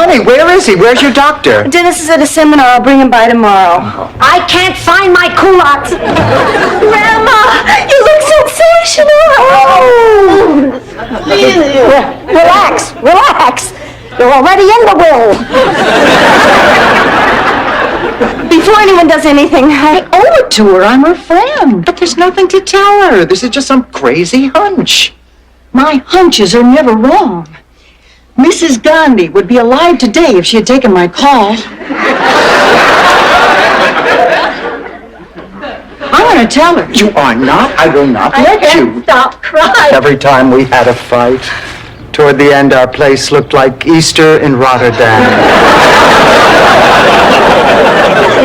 Jenny, where is he? Where's your doctor? Dennis is at a seminar. I'll bring him by tomorrow. I can't find my culottes. Grandma, you look sensational. Oh. Relax. You're already in the will. Before anyone does anything, I owe it to her. I'm her friend. But there's nothing to tell her. This is just some crazy hunch. My hunches are never wrong. Mrs. Gandhi would be alive today if she had taken my call. I'm going to tell her. You are not. I will not let you. Stop crying. Every time we had a fight, toward the end, our place looked like Easter in Rotterdam.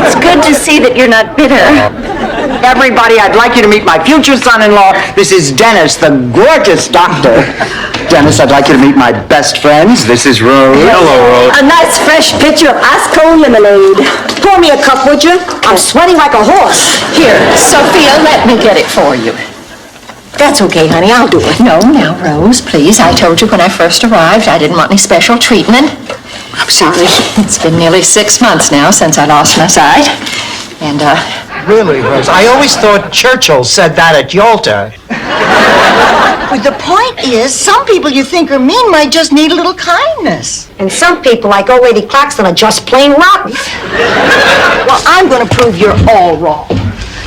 It's good to see that you're not bitter. Everybody, I'd like you to meet my future son-in-law. This is Dennis, the gorgeous doctor. Dennis, I'd like you to meet my best friends. This is Rose. Hello, Rose. A nice fresh pitcher of ice cold lemonade. Pour me a cup, would you? I'm sweating like a horse. Here, Sophia, let me get it for you. That's okay, honey. I'll do it. No, now, Rose, please. I told you when I first arrived I didn't want any special treatment. I'm sorry. It's been nearly 6 months now since I lost my sight. And, Really, Rose? I always thought Churchill said that at Yalta. But the point is, some people you think are mean might just need a little kindness. And some people, like old Lady Claxton, are just plain rotten. Well, I'm going to prove you're all wrong.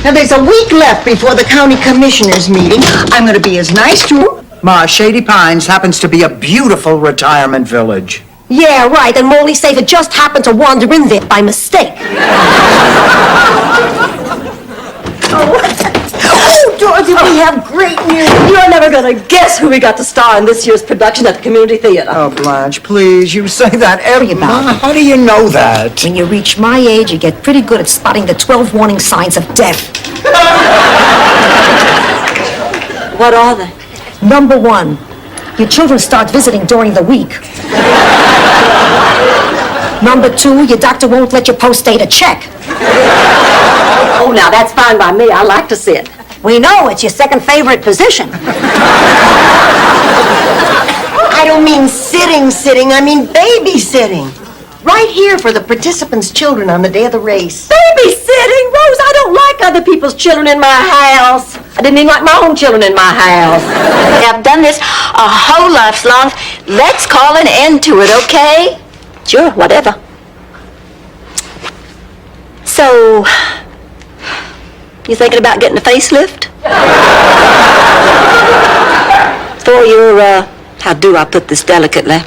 Now, there's a week left before the county commissioners meeting. I'm going to be as nice to you. Ma, Shady Pines happens to be a beautiful retirement village. Yeah, right. And Morley Safer just happened to wander in there by mistake. Oh, Dorothy, we have great news. You're never going to guess who we got to star in this year's production at the Community Theater. Oh, Blanche, please, you say that every... Ma, how do you know that? When you reach my age, you get pretty good at spotting the 12 warning signs of death. what are they? Number 1, your children start visiting during the week. Number 2, your doctor won't let you post-date a check. Oh, now, that's fine by me. I like to sit. We know it's your second favorite position. I don't mean sitting. I mean babysitting. Right here for the participants' children on the day of the race. Babysitting? Rose, I don't like other people's children in my house. I didn't even like my own children in my house. I've done this a whole life's long. Let's call an end to it, okay? Sure, whatever. So, you thinking about getting a facelift? For your, how do I put this delicately?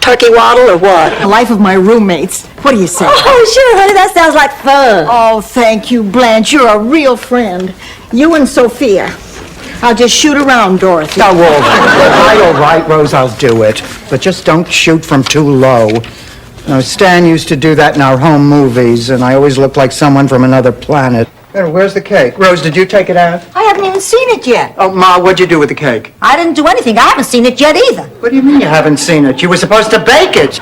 Turkey waddle or what? The life of my roommates. What do you say? Oh, sure, honey. That sounds like fun. Oh, thank you, Blanche. You're a real friend. You and Sophia. I'll just shoot around, Dorothy. Oh, all right, Rose, I'll do it. But just don't shoot from too low. Stan used to do that in our home movies, and I always looked like someone from another planet. Where's the cake? Rose, did you take it out? I haven't even seen it yet. Oh, Ma, what'd you do with the cake? I didn't do anything. I haven't seen it yet either. What do you mean you haven't seen it? You were supposed to bake it.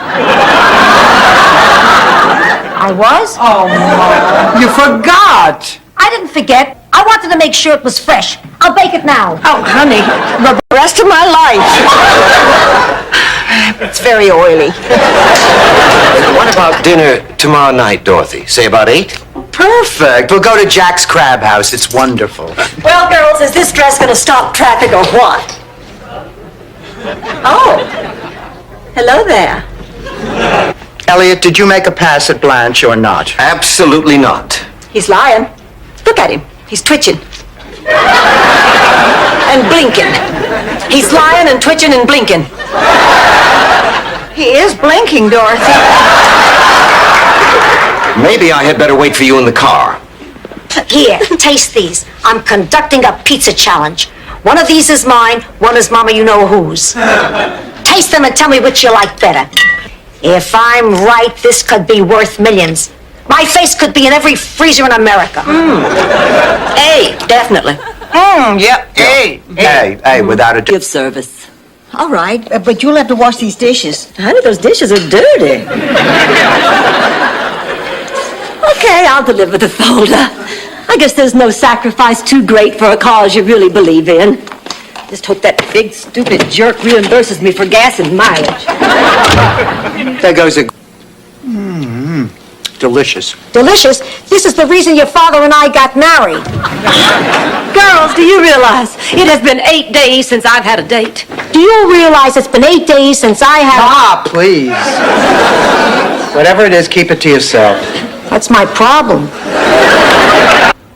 I was? Oh, Ma, you forgot. I didn't forget. I wanted to make sure it was fresh. I'll bake it now. Oh, honey, the rest of my life. It's very oily. What about dinner tomorrow night, Dorothy? Say about 8? Perfect. We'll go to Jack's Crab House. It's wonderful. Well, girls, is this dress going to stop traffic or what? Oh, hello there. Elliot, did you make a pass at Blanche or not? Absolutely not. He's lying. Look at him. He's twitching. And blinking. He's lying and twitching and blinking. He is blinking, Dorothy. Maybe I had better wait for you in the car. Here, taste these. I'm conducting a pizza challenge. One of these is mine, one is Mama you-know-whose. Taste them and tell me which you like better. If I'm right, this could be worth millions. My face could be in every freezer in America. A, definitely. Yep. Hey, without a... Give service. All right, but you'll have to wash these dishes. Honey, those dishes are dirty. Okay, I'll deliver the folder. I guess there's no sacrifice too great for a cause you really believe in. Just hope that big, stupid jerk reimburses me for gas and mileage. There goes a... delicious. Delicious. This is the reason your father and I got married. Girls, do you realize it has been 8 days since I've had a date? Do you realize it's been 8 days since I have... Ah, please. Whatever it is, keep it to yourself. That's my problem.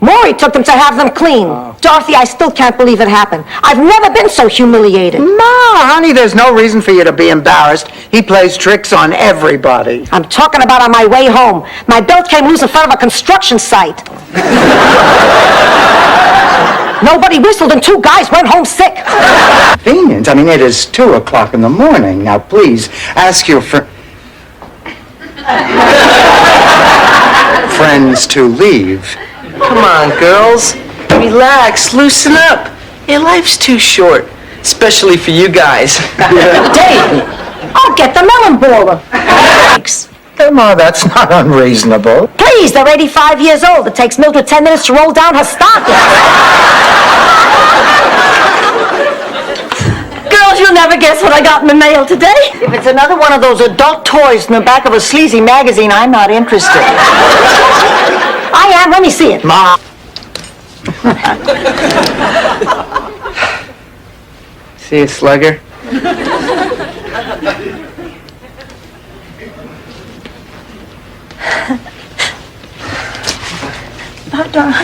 Maury took them to have them clean. Dorothy, I still can't believe it happened. I've never been so humiliated. Ma, honey, there's no reason for you to be embarrassed. He plays tricks on everybody. I'm talking about on my way home. My belt came loose in front of a construction site. Nobody whistled and 2 guys went home sick. Convenience. I mean, it is 2 o'clock in the morning. Now, please, ask your friends to leave. Come on, girls. Relax, loosen up. Your life's too short, especially for you guys. Dave, I'll get the melon boiler. Thanks. Hey, Ma, that's not unreasonable. Please, they're 85 years old. It takes Mildred 10 minutes to roll down her stockings. Girls, you'll never guess what I got in the mail today. If it's another one of those adult toys in the back of a sleazy magazine, I'm not interested. I am. Let me see it. Ma. See a slugger? Run.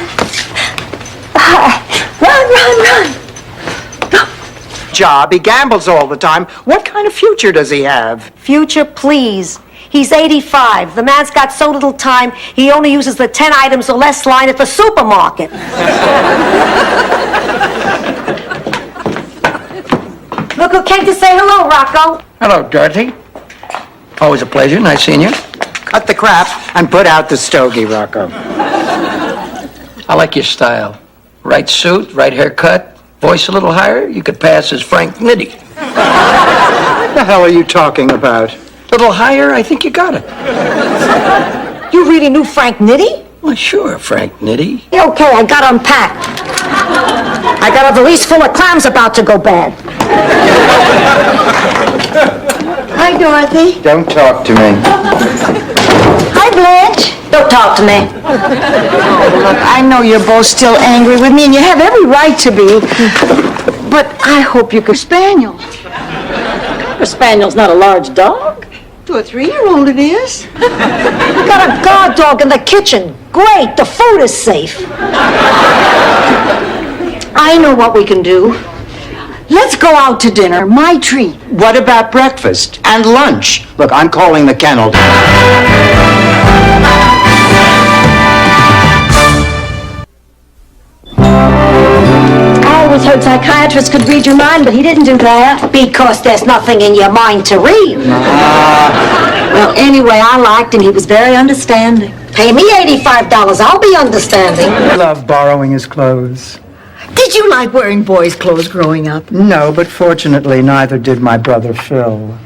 Job. He gambles all the time. What kind of future does he have? Future, please. He's 85. The man's got so little time, he only uses the 10 items or less line at the supermarket. Look who came to say hello, Rocco. Hello, Dorothy. Always a pleasure. Nice seeing you. Cut the crap and put out the stogie, Rocco. I like your style. Right suit, right haircut, voice a little higher. You could pass as Frank Nitti. What the hell are you talking about? Little higher, I think you got it. You really knew Frank Nitti? Well, sure, Frank Nitti. Okay, I got unpacked. I got a valise full of clams about to go bad. Hi, Dorothy. Don't talk to me. Hi, Blanche. Don't talk to me. Look, I know you're both still angry with me, and you have every right to be. But I hope you could spaniel. A spaniel's not a large dog. To a 3-year-old it is. We got a guard dog in the kitchen. Great, the food is safe. I know what we can do. Let's go out to dinner. My treat. What about breakfast and lunch? Look, I'm calling the kennel. I always heard psychiatrists could read your mind, but he didn't do that. Because there's nothing in your mind to read. Well, anyway, I liked him. He was very understanding. Pay me $85. I'll be understanding. I love borrowing his clothes. Did you like wearing boys' clothes growing up? No, but fortunately, neither did my brother Phil.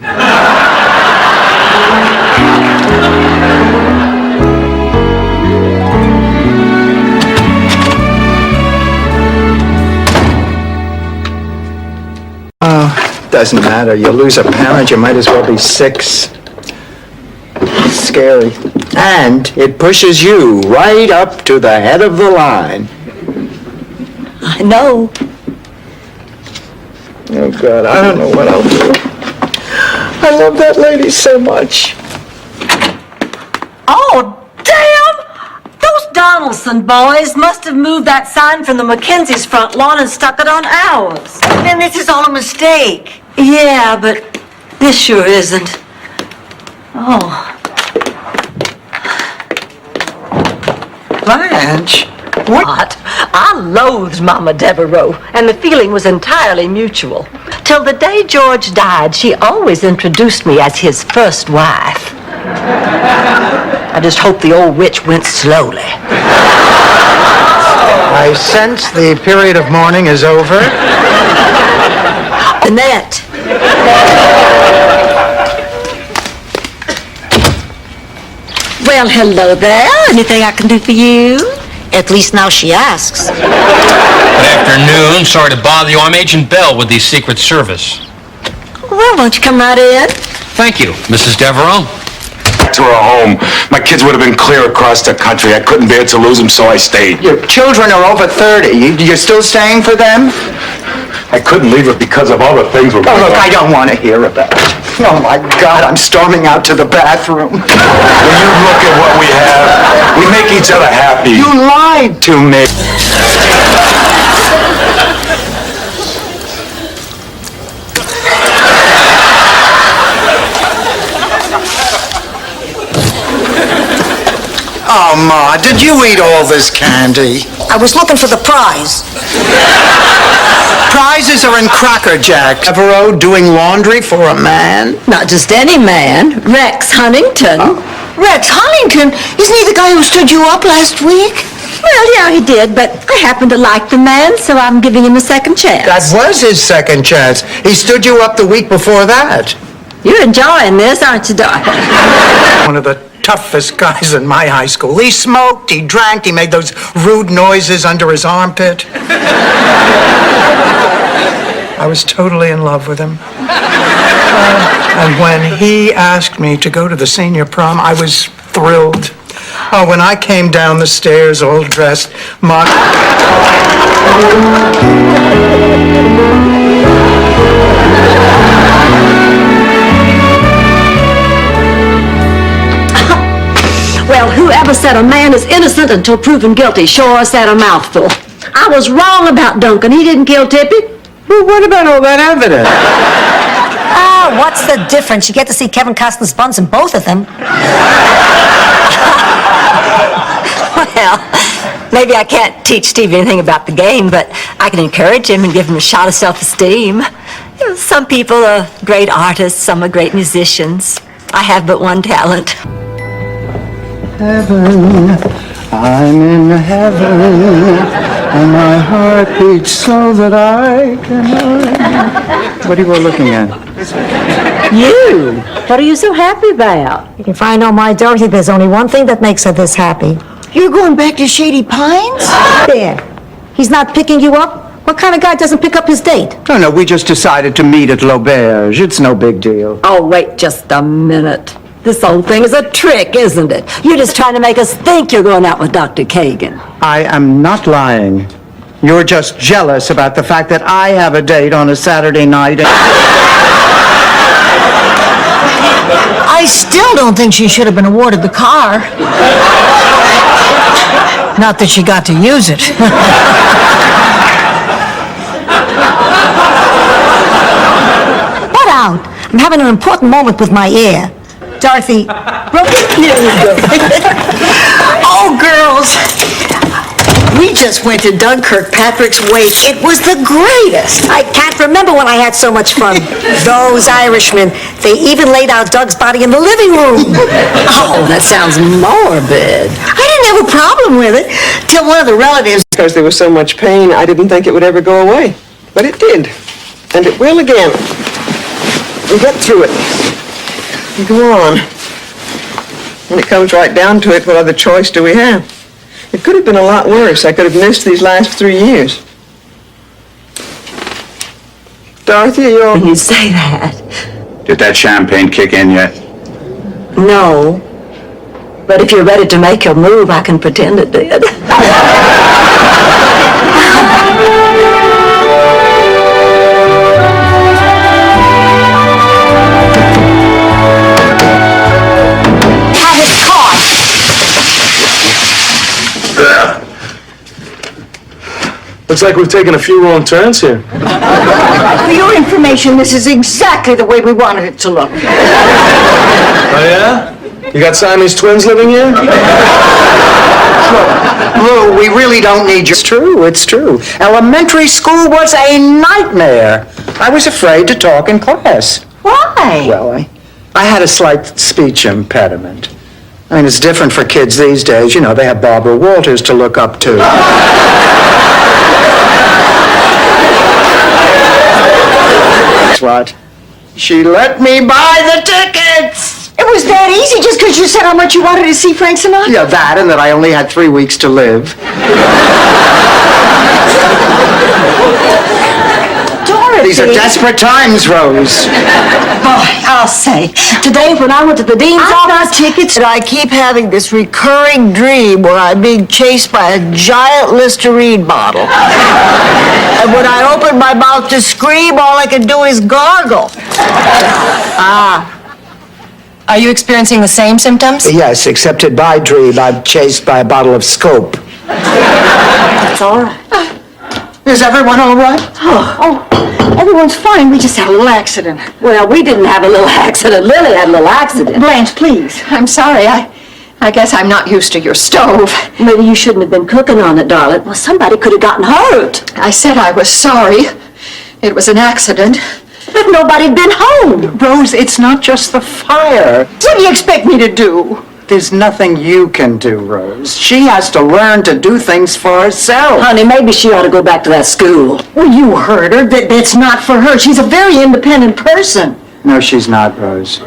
Doesn't matter. You lose a parent, you might as well be 6. It's scary. And it pushes you right up to the head of the line. I know. Oh, God, I don't know what I'll do. I love that lady so much. Oh, damn! Those Donaldson boys must have moved that sign from the Mackenzie's front lawn and stuck it on ours. Then this is all a mistake. Yeah, but this sure isn't. Oh. Blanche? What? I loathed Mama Devereaux, and the feeling was entirely mutual. Till the day George died, she always introduced me as his first wife. I just hope the old witch went slowly. I sense the period of mourning is over. Annette. Well, hello there. Anything I can do for you? At least now she asks. Afternoon. Sorry to bother you. I'm Agent Bell with the Secret Service. Well, why don't you come right in? Thank you, Mrs. Devereaux. To our home. My kids would have been clear across the country. I couldn't bear to lose them, so I stayed. Your children are over 30. You're still staying for them? I couldn't leave it because of other things were Oh, going look, on. I don't want to hear about it. Oh, my God, I'm storming out to the bathroom. When you look at what we have, we make each other happy. You lied to me. Oh, Ma, did you eat all this candy? I was looking for the prize. Prizes are in Cracker Jack. Devereaux doing laundry for a man? Not just any man. Rex Huntington. Rex Huntington? Isn't he the guy who stood you up last week? Well, yeah, he did, but I happen to like the man, so I'm giving him a second chance. That was his second chance. He stood you up the week before that. You're enjoying this, aren't you, darling? One of the toughest guys in my high school. He smoked, he drank, he made those rude noises under his armpit. I was totally in love with him. And when he asked me to go to the senior prom, I was thrilled. Oh, when I came down the stairs all dressed, Well, whoever said a man is innocent until proven guilty sure said a mouthful. I was wrong about Duncan. He didn't kill Tippy. well, what about all that evidence? Ah, what's the difference? You get to see Kevin Costner's buns in both of them. Well, maybe I can't teach Steve anything about the game, but I can encourage him and give him a shot of self-esteem. You know, some people are great artists, some are great musicians. I have but one talent. Heaven, I'm in heaven, and my heart beats so that I can... What are you all looking at? You? What are you so happy about? If I know my Dorothy, there's only one thing that makes her this happy. You're going back to Shady Pines? There. He's not picking you up? What kind of guy doesn't pick up his date? No, we just decided to meet at L'Auberge. It's no big deal. Oh, wait just a minute. This whole thing is a trick, isn't it? You're just trying to make us think you're going out with Dr. Kagan. I am not lying. You're just jealous about the fact that I have a date on a Saturday night. I still don't think she should have been awarded the car. Not that she got to use it. What out? I'm having an important moment with my ear. Dorothy, Here we go. Oh, girls. We just went to Doug Kirkpatrick's wake. It was the greatest. I can't remember when I had so much fun. Those Irishmen, they even laid out Doug's body in the living room. Oh, that sounds morbid. I didn't have a problem with it till one of the relatives. Because there was so much pain, I didn't think it would ever go away. But it did. And it will again. We get through it. We go on. When it comes right down to it, what other choice do we have? It could have been a lot worse. I could have missed these last 3 years. Dorothy, are you all... When you say that, Did that champagne kick in yet? no. But if you're ready to make your move, I can pretend it did. Looks like we've taken a few wrong turns here. For your information, this is exactly the way we wanted it to look. Oh, yeah? You got Siamese twins living here? Lou, we really don't need you. It's true. Elementary school was a nightmare. I was afraid to talk in class. Why? Well, I had a slight speech impediment. I mean, it's different for kids these days. You know, they have Barbara Walters to look up to. That's what? She let me buy the tickets! It was that easy just because you said how much you wanted to see Frank Sinatra? Yeah, that and that I only had 3 weeks to live. These are desperate times, Rose. Boy, I'll say, today when I went to the dean's I got office, tickets, and I keep having this recurring dream where I'm being chased by a giant Listerine bottle. And when I open my mouth to scream, all I can do is gargle. Are you experiencing the same symptoms? Yes, except at my dream, I'm chased by a bottle of Scope. it's all right. Is everyone all right? Oh, everyone's fine. We just had a little accident. Well, we didn't have a little accident. Lily had a little accident. Blanche, please. I'm sorry. I guess I'm not used to your stove. Maybe you shouldn't have been cooking on it, darling. Well, somebody could have gotten hurt. I said I was sorry. It was an accident. But nobody'd been home. Rose, it's not just the fire. What do you expect me to do? There's nothing you can do, Rose. She has to learn to do things for herself. Honey, maybe she ought to go back to that school. Well, you heard her. That's not for her. She's a very independent person. No, she's not, Rose.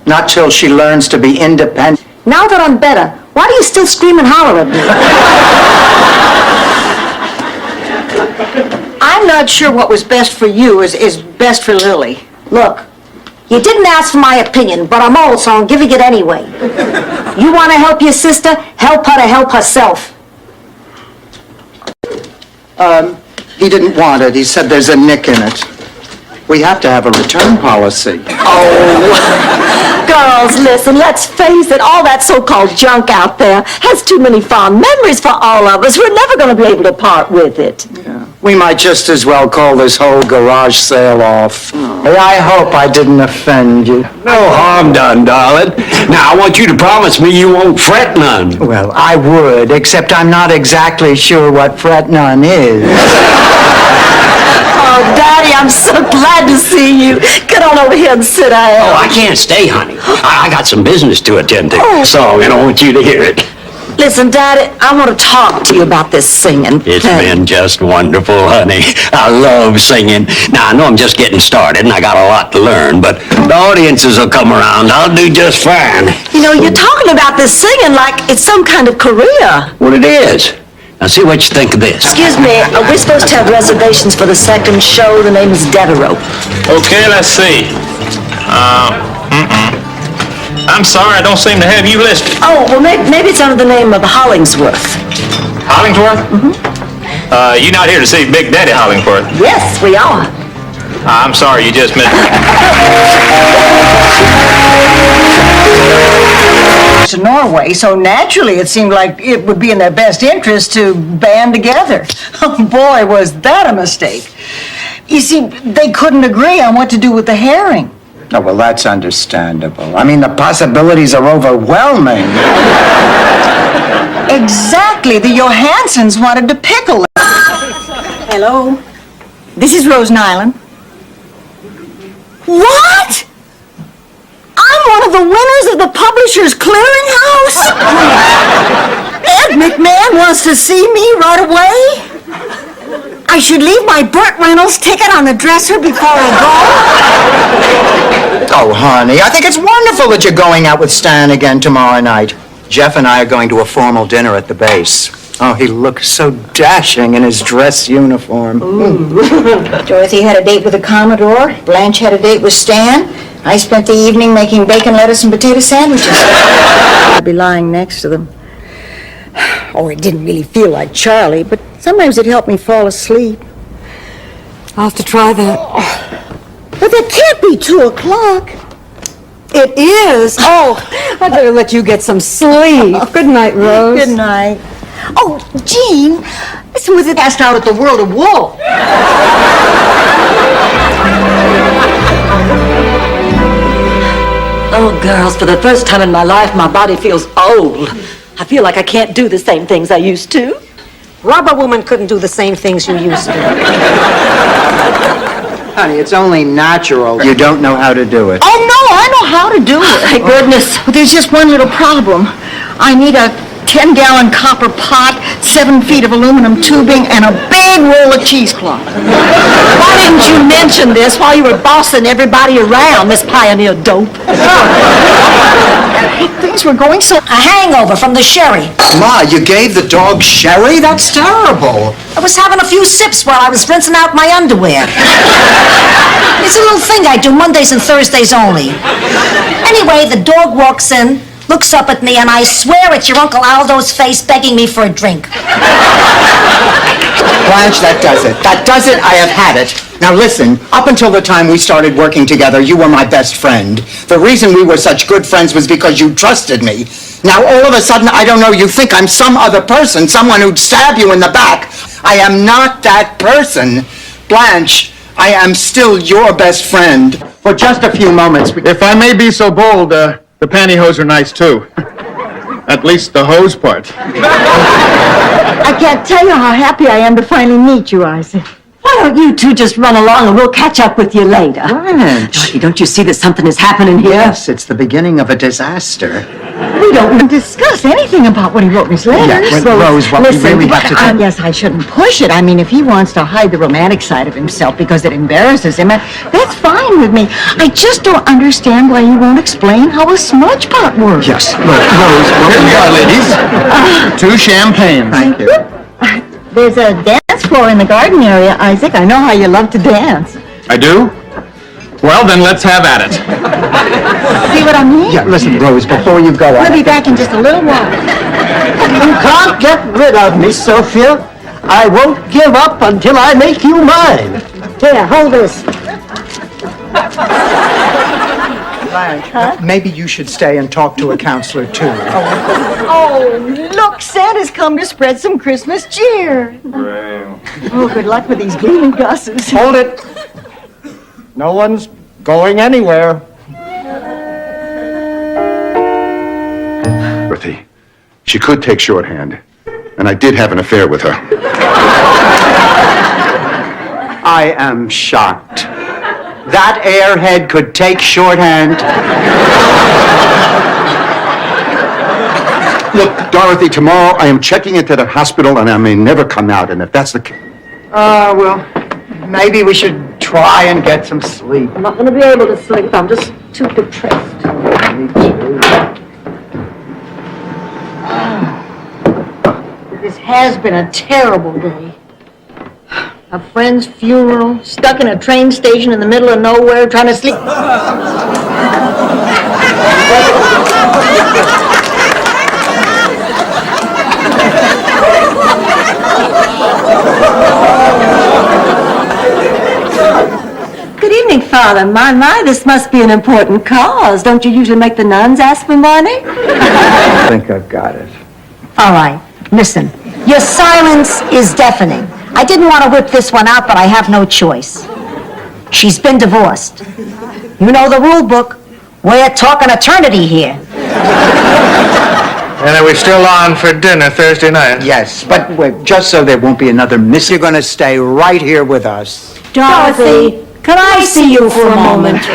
Not till she learns to be independent. Now that I'm better, why do you still scream and holler at me? I'm not sure what was best for you is best for Lily. Look, you didn't ask for my opinion, but I'm old, so I'm giving it anyway. You want to help your sister? Help her to help herself. He didn't want it. He said there's a nick in it. We have to have a return policy. Girls, listen, let's face it, all that so-called junk out there has too many fond memories for all of us. We're never going to be able to part with it. We might just as well call this whole garage sale off. Hey, I hope I didn't offend you. No harm done, darling. Now, I want you to promise me you won't fret none. Well, I would, except I'm not exactly sure what fret none is. Oh, Daddy, I'm so glad to see you. Get on over here and sit down. Oh, I can't stay, honey. I got some business to attend to. So, I don't want you to hear it. Listen, Daddy, I want to talk to you about this singing It's thing. been just wonderful, honey. I love singing. Now, I know I'm just getting started and I got a lot to learn, but the audiences will come around. I'll do just fine. You know, you're talking about this singing like it's some kind of career. What it is. Now, see what you think of this. Excuse me, we're supposed to have reservations for the second show. The name is Devereaux. Okay, let's see. I'm sorry, I don't seem to have you listed. Oh, well, maybe it's under the name of Hollingsworth. Hollingsworth? You not here to see Big Daddy Hollingsworth? Yes, we are. I'm sorry, you just missed me. To Norway, so naturally it seemed like it would be in their best interest to band together. Oh, boy, was that a mistake. You see, they couldn't agree on what to do with the herring. Oh, well, that's understandable. I mean, the possibilities are overwhelming. Exactly. The Johansons wanted to pickle it. Hello. This is Rose Nyland. What? I'm one of the winners of the Publishers Clearinghouse? Ed McMahon wants to see me right away? I should leave my Burt Reynolds ticket on the dresser before I go? Oh, honey, I think it's wonderful that you're going out with Stan again tomorrow night. Jeff and I are going to a formal dinner at the base. Oh, he looks so dashing in his dress uniform. Dorothy had a date with the Commodore. Blanche had a date with Stan. I spent the evening making bacon, lettuce, and potato sandwiches. I'd be lying next to them. Oh, it didn't really feel like Charlie, but sometimes it helped me fall asleep. I'll have to try that. But that can't be 2 o'clock. It is. Oh, I'd better let you get some sleep. Good night, Rose. Good night. Oh, Jean, listen, was it Cast out at the World of Wool. Oh, girls, for the first time in my life, my body feels old. I feel like I can't do the same things I used to. Rubber woman couldn't do the same things you used to. Honey, it's only natural. You don't know how to do it. Oh, no, I know how to do it. Thank goodness. But there's just one little problem. I need a 10-gallon copper pot, 7 feet of aluminum tubing, and a big roll of cheesecloth. Why didn't you mention this while you were bossing everybody around, Miss Pioneer Dope? Things We're going so... A hangover from the sherry. Ma, you gave the dog sherry? That's terrible. I was having a few sips while I was rinsing out my underwear. It's a little thing I do Mondays and Thursdays only. Anyway, the dog walks in, looks up at me, and I swear it's your Uncle Aldo's face begging me for a drink. Blanche, that does it. That does it. I have had it. Now listen, up until the time we started working together, you were my best friend. The reason we were such good friends was because you trusted me. Now all of a sudden, I don't know, you think I'm some other person, someone who'd stab you in the back. I am not that person. Blanche, I am still your best friend. For just a few moments. If I may be so bold, the pantyhose are nice too. At least the hose part. I can't tell you how happy I am to finally meet you, Isaac. Why don't you two just run along and we'll catch up with you later? Blanche. Dorothy, don't you see that something is happening here? Yes, it's the beginning of a disaster. We don't discuss anything about what he wrote in his letters. Yeah, well, Rose, what we really have to do... Yes, I shouldn't push it. I mean, if he wants to hide the romantic side of himself because it embarrasses him, that's fine with me. I just don't understand why he won't explain how a smudge pot works. Yes, look, Rose, Here we are, ladies. 2 champagnes. Thank you. There's a dance floor in the garden area, Isaac. I know how you love to dance. I do? Well, then let's have at it. See what I mean? Yeah, listen, Rose, before you go... We'll be back in just a little while. You can't get rid of me, Sophia. I won't give up until I make you mine. Here, hold this. Blanche, maybe you should stay and talk to a counselor, too. Oh, look, Santa's come to spread some Christmas cheer. Oh, good luck with these gleaming gusses. Hold it. No one's going anywhere. Dorothy, she could take shorthand, and I did have an affair with her. I am shocked. That airhead could take shorthand. Look, Dorothy, tomorrow I am checking into the hospital, and I may never come out, and if that's the case... Well, maybe we should try and get some sleep. I'm not going to be able to sleep. I'm just too depressed. This has been a terrible day. A friend's funeral, stuck in a train station in the middle of nowhere, trying to sleep. Good evening, Father. My, this must be an important cause. Don't you usually make the nuns ask for money? I think I've got it. All right, listen. Your silence is deafening. I didn't want to whip this one out, but I have no choice. She's been divorced. You know the rule book. We're talking eternity here. And are we still on for dinner Thursday night? Yes, but wait, just so there won't be another miss, you're going to stay right here with us. Dorothy, can I see you for a moment?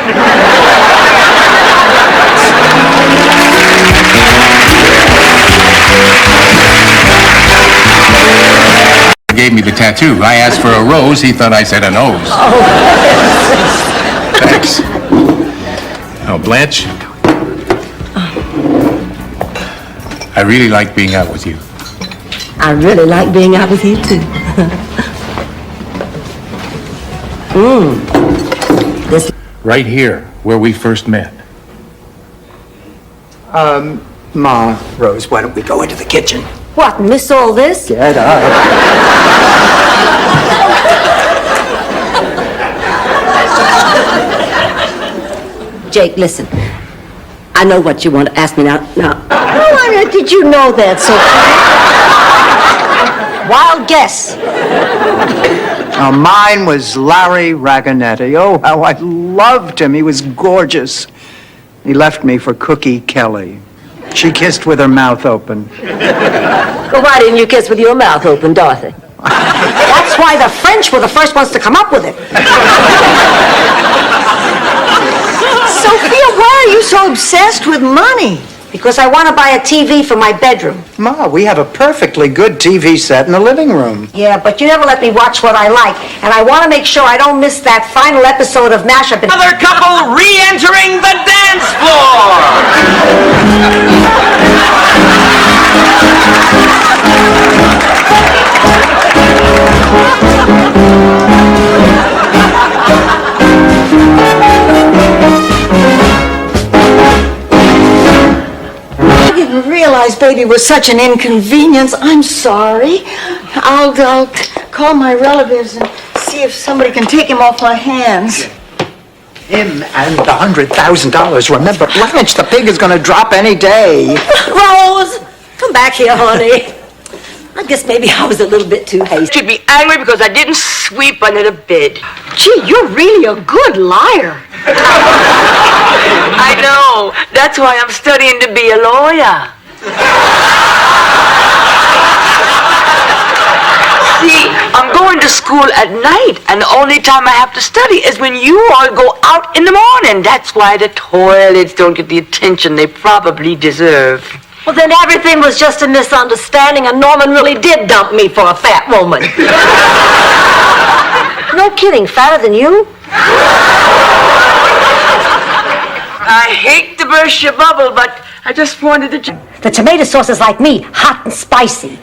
Gave me the tattoo. I asked for a rose. He thought I said a nose. Thanks. Oh, Blanche. I really like being out with you. I really like being out with you, too. This... Right here, where we first met. Ma, Rose, why don't we go into the kitchen? What, miss all this? Get up. Jake, listen. I know what you want to ask me now. How did you know that, Sophia? Wild guess. Now, mine was Larry Raganetti. Oh, how I loved him. He was gorgeous. He left me for Cookie Kelly. She kissed with her mouth open. Well, why didn't you kiss with your mouth open, Dorothy? That's why the French were the first ones to come up with it. Sophia, why are you so obsessed with money? Because I want to buy a TV for my bedroom. Ma, we have a perfectly good TV set in the living room. Yeah, but you never let me watch what I like. And I want to make sure I don't miss that final episode of MASH-up. Another couple re-entering the dance floor! didn't realize baby was such an inconvenience. I'm sorry. I'll call my relatives and see if somebody can take him off my hands. Him and the $100,000. Remember, Blanche, the pig is going to drop any day. Rose, come back here, honey. I guess maybe I was a little bit too hasty. Should be angry because I didn't sweep under the bed. Gee, you're really a good liar. I know. That's why I'm studying to be a lawyer. See, I'm going to school at night, and the only time I have to study is when you all go out in the morning. That's why the toilets don't get the attention they probably deserve. Well, then everything was just a misunderstanding, and Norman really did dump me for a fat woman. No kidding, fatter than you? I hate to burst your bubble, but I just wanted to... The tomato sauce is like me, hot and spicy.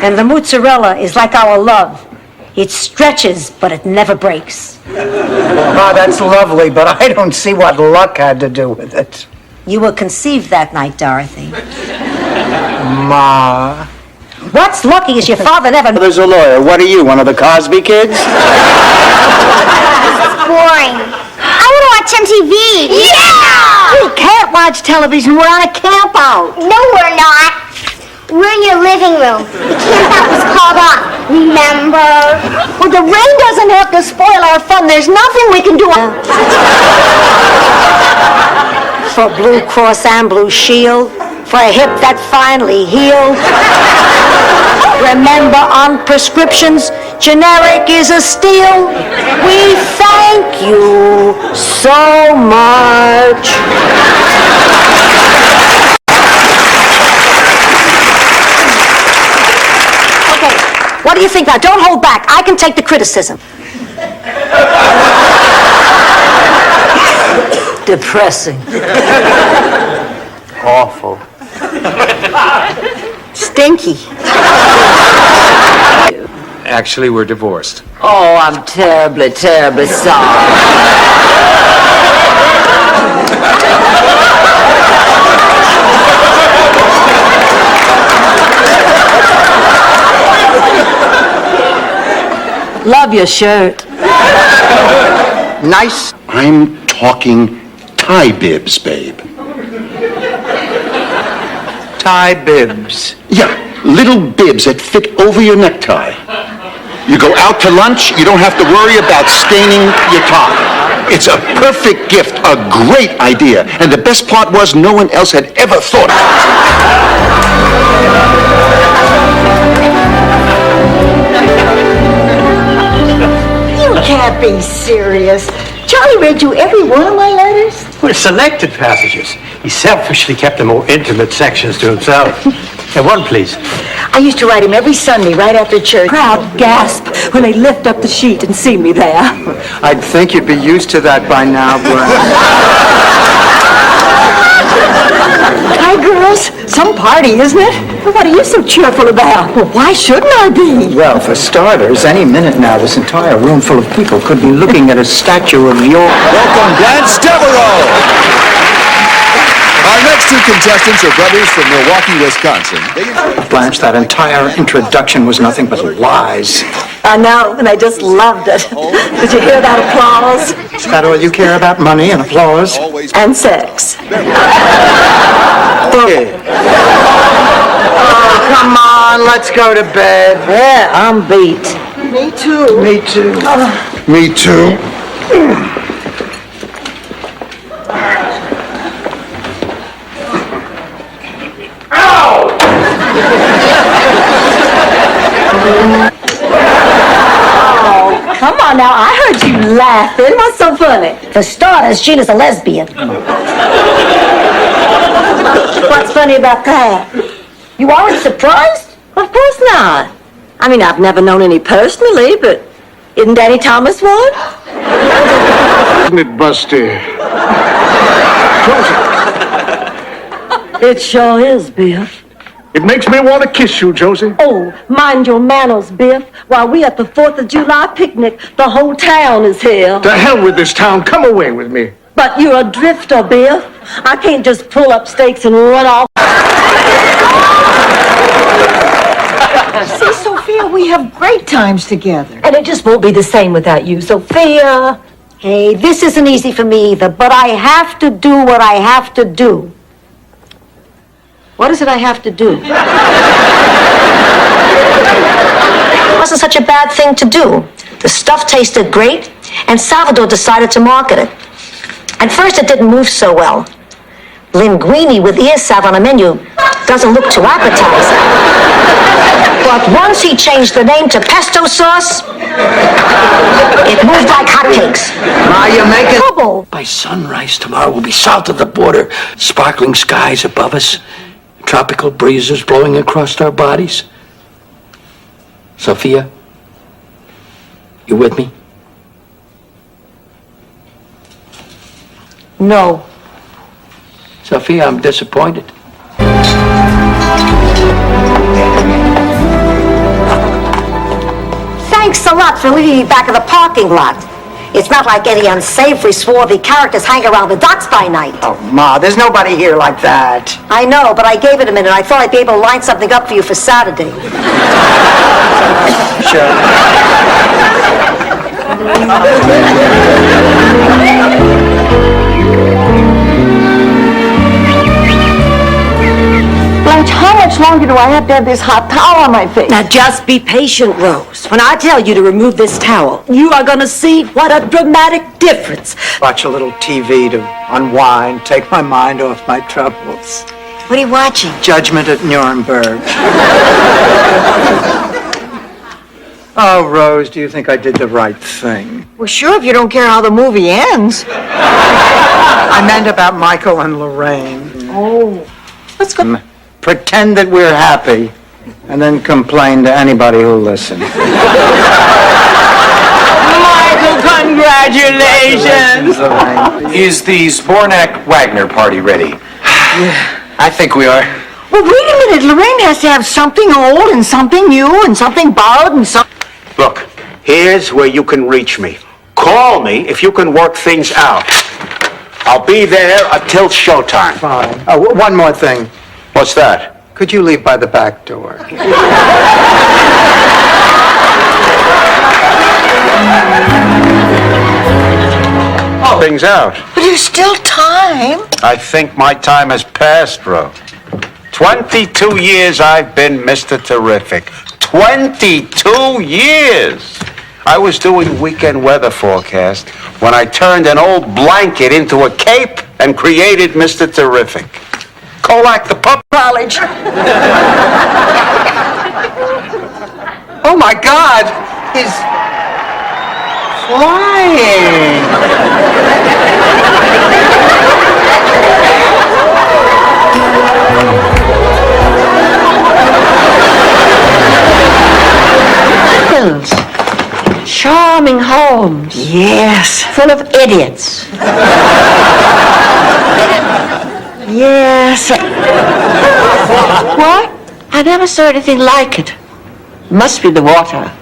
And the mozzarella is like our love. It stretches, but it never breaks. Oh, that's lovely, but I don't see what luck had to do with it. You were conceived that night, Dorothy. Ma. What's lucky is your father never... There's a lawyer. What are you, one of the Cosby kids? It's boring. I want to watch MTV. Yeah! We can't watch television. We're on a camp out. No, we're not. We're in your living room. The camp out was called off. Remember? Well, the rain doesn't have to spoil our fun. There's nothing we can do. For Blue Cross and Blue Shield, for a hip that finally healed. Remember, on prescriptions, generic is a steal. We thank you so much. Okay, what do you think now? Don't hold back. I can take the criticism. Depressing. Awful. Stinky. Actually, we're divorced. Oh, I'm terribly, terribly sorry. Love your shirt. Nice. I'm talking tie bibs, babe. Tie bibs. Yeah, little bibs that fit over your necktie. You go out to lunch, you don't have to worry about staining your tie. It's a perfect gift, a great idea. And the best part was no one else had ever thought of it. You can't be serious. Charlie read you every one of my letters? Well, selected passages. He selfishly kept the more intimate sections to himself. And one, please. I used to write him every Sunday right after church. Crowd gasp when they lift up the sheet and see me there. I'd think you'd be used to that by now, Gwen. Hi, girls. Some party, isn't it? Well, what are you so cheerful about? Well, why shouldn't I be? Well, for starters, any minute now, this entire room full of people could be looking at a statue of your... Welcome, Blanche Devereaux! Our next two contestants are brothers from Milwaukee, Wisconsin. Blanche, that entire introduction was nothing but lies. I know, and I just loved it. Did you hear that applause? Is that all you care about, money and applause? And sex. Oh, come on, let's go to bed. Yeah, I'm beat. Me too. Me too. Me too. Oh, come on now. I heard you laughing. What's so funny? For starters, Gina's a lesbian. What's funny about that? You aren't surprised? Of course not. I mean, I've never known any personally, but isn't Danny Thomas one? Isn't it, Busty? It sure is, Biff. It makes me want to kiss you, Josie. Oh, mind your manners, Biff. While we at the 4th of July picnic, the whole town is here. To hell with this town. Come away with me. But you're a drifter, Biff. I can't just pull up stakes and run off. See, Sophia, we have great times together. And it just won't be the same without you, Sophia. Hey, this isn't easy for me either, but I have to do what I have to do. What is it I have to do? It wasn't such a bad thing to do. The stuff tasted great, and Salvador decided to market it. At first, it didn't move so well. Linguine with ear salve on a menu doesn't look too appetizing. But once he changed the name to pesto sauce, it moved like hotcakes. Ma, you're making trouble. By sunrise tomorrow, we'll be south of the border. Sparkling skies above us. Tropical breezes blowing across our bodies. Sophia, you with me? No. Sophia, I'm disappointed. Thanks a lot for leaving me back in the parking lot. It's not like any unsavory, swarthy characters hang around the docks by night. Oh, Ma, there's nobody here like that. I know, but I gave it a minute. I thought I'd be able to line something up for you for Saturday. Sure. Blanche, how much longer do I have to have this hot towel on my face? Now just be patient, Rose. When I tell you to remove this towel, you are gonna see what a dramatic difference. Watch a little TV to unwind, take my mind off my troubles. What are you watching? Judgment at Nuremberg. Oh, Rose, do you think I did the right thing? Well, sure, if you don't care how the movie ends. I meant about Michael and Lorraine. Oh. Let's go. Pretend that we're happy, and then complain to anybody who'll listen. Michael, congratulations! Is the Zbornak Wagner party ready? I think we are. Well, wait a minute. Lorraine has to have something old and something new and something borrowed and something... Look, here's where you can reach me. Call me if you can work things out. I'll be there until showtime. Fine. Oh, one more thing. What's that? Could you leave by the back door? Things out. But there's still time. I think my time has passed, Ro. 22 years I've been Mr. Terrific. 22 years! I was doing weekend weather forecast when I turned an old blanket into a cape and created Mr. Terrific. Kolak the pup. College. Oh my God! He's flying! Charming homes. Yes. Full of idiots. Yes. What? I never saw anything like it. Must be the water.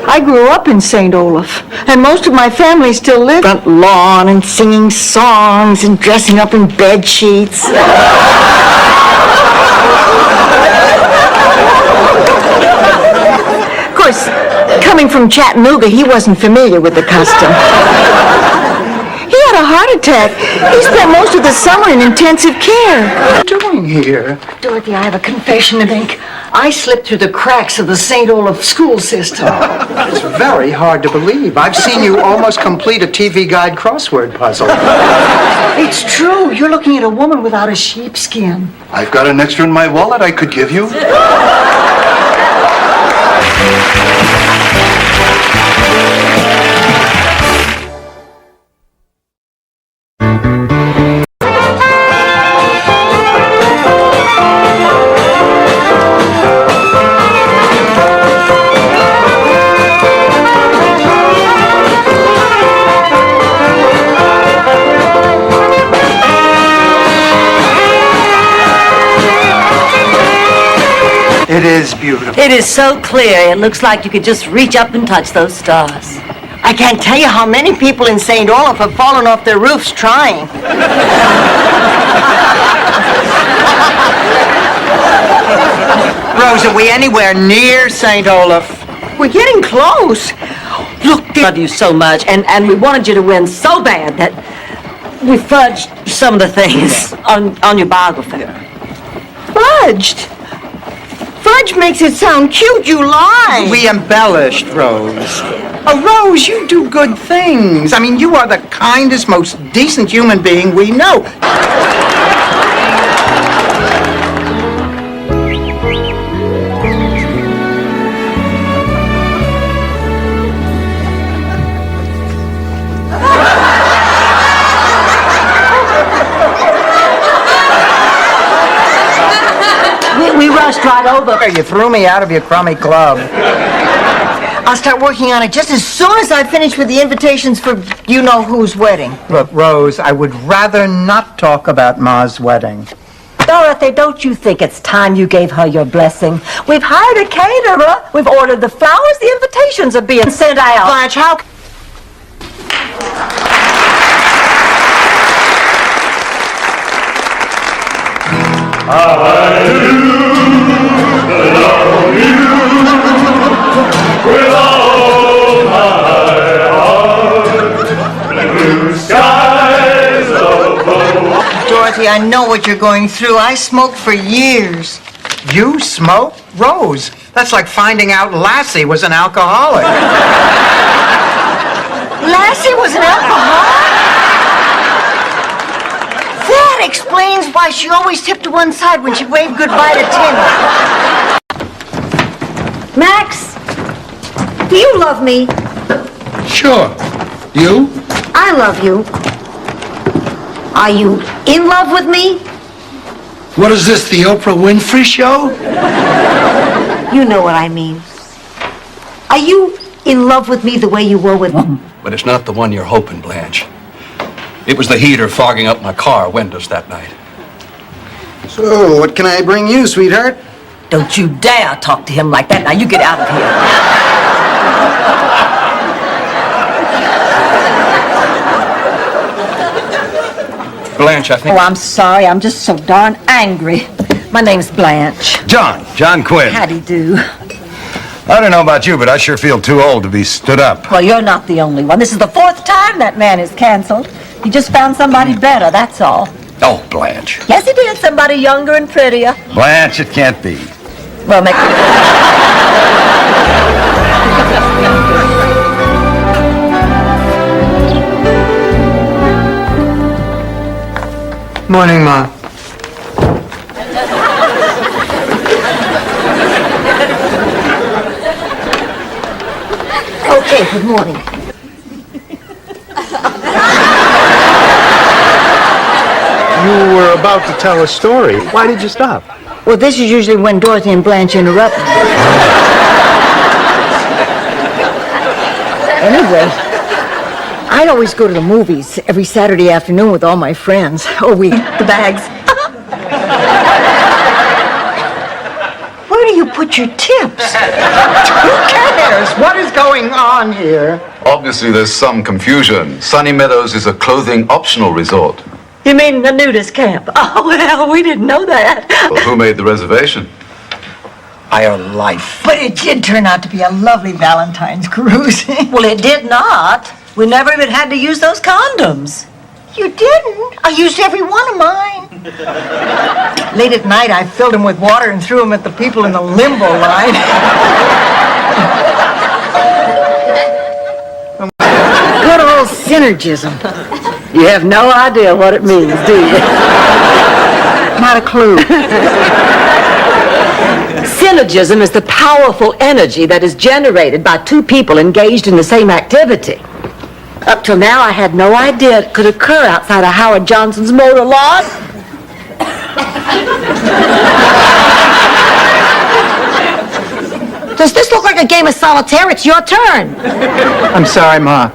I grew up in St. Olaf, and most of my family still live front lawn and singing songs and dressing up in bed sheets. Of course, coming from Chattanooga, he wasn't familiar with the custom. He had a heart attack. He spent most of the summer in intensive care. What are you doing here? Dorothy, I have a confession to make. I slipped through the cracks of the St. Olaf school system. It's very hard to believe. I've seen you almost complete a TV Guide crossword puzzle. It's true. You're looking at a woman without a sheepskin. I've got an extra in my wallet I could give you. It is beautiful. It is so clear, it looks like you could just reach up and touch those stars. I can't tell you how many people in St. Olaf have fallen off their roofs trying. Rose, are we anywhere near St. Olaf? We're getting close. Look, I love you so much, and we wanted you to win so bad that we fudged some of the things on your biography. Fudged? Fudge makes it sound cute, you lie. We embellished, Rose. Oh, Rose, you do good things. I mean, you are the kindest, most decent human being we know. We rushed right over. You threw me out of your crummy club. I'll start working on it just as soon as I finish with the invitations for you-know-who's wedding. Look, Rose, I would rather not talk about Ma's wedding. Dorothy, don't you think it's time you gave her your blessing? We've hired a caterer. We've ordered the flowers. The invitations are being sent out. Blanche, how... I do love you with all my heart. Blue skies above. Dorothy, I know what you're going through. I smoked for years. You smoke? Rose, that's like finding out Lassie was an alcoholic. Lassie was an alcoholic? That explains why she always tipped to one side when she waved goodbye to Tim. Max, do you love me? Sure. You? I love you. Are you in love with me? What is this, the Oprah Winfrey Show? You know what I mean. Are you in love with me the way you were with... But it's not the one you're hoping, Blanche. It was the heater fogging up my car windows that night. So, what can I bring you, sweetheart? Don't you dare talk to him like that. Now, you get out of here. Blanche, I think... Oh, I'm sorry. I'm just so darn angry. My name's Blanche. John Quinn. Howdy do. I don't know about you, but I sure feel too old to be stood up. Well, you're not the only one. This is the 4th time that man is canceled. He just found somebody better, that's all. Oh, Blanche. Yes, he did. Somebody younger and prettier. Blanche, it can't be. Well, make... Morning, Ma. Okay, good morning. You were about to tell a story. Why did you stop? Well, this is usually when Dorothy and Blanche interrupt me. Anyway, I'd always go to the movies every Saturday afternoon with all my friends. Oh, the bags. Where do you put your tips? Who cares? What is going on here? Obviously, there's some confusion. Sunny Meadows is a clothing optional resort. You mean the nudist camp? Oh, well, we didn't know that. Well, who made the reservation? Our life. But it did turn out to be a lovely Valentine's cruise. Well, it did not. We never even had to use those condoms. You didn't? I used every one of mine. Late at night, I filled them with water and threw them at the people in the limbo line. Good old synergism. You have no idea what it means, do you? Not a clue. Synergism is the powerful energy that is generated by two people engaged in the same activity. Up till now, I had no idea it could occur outside of Howard Johnson's motor lawn. Does this look like a game of solitaire? It's your turn. I'm sorry, Ma.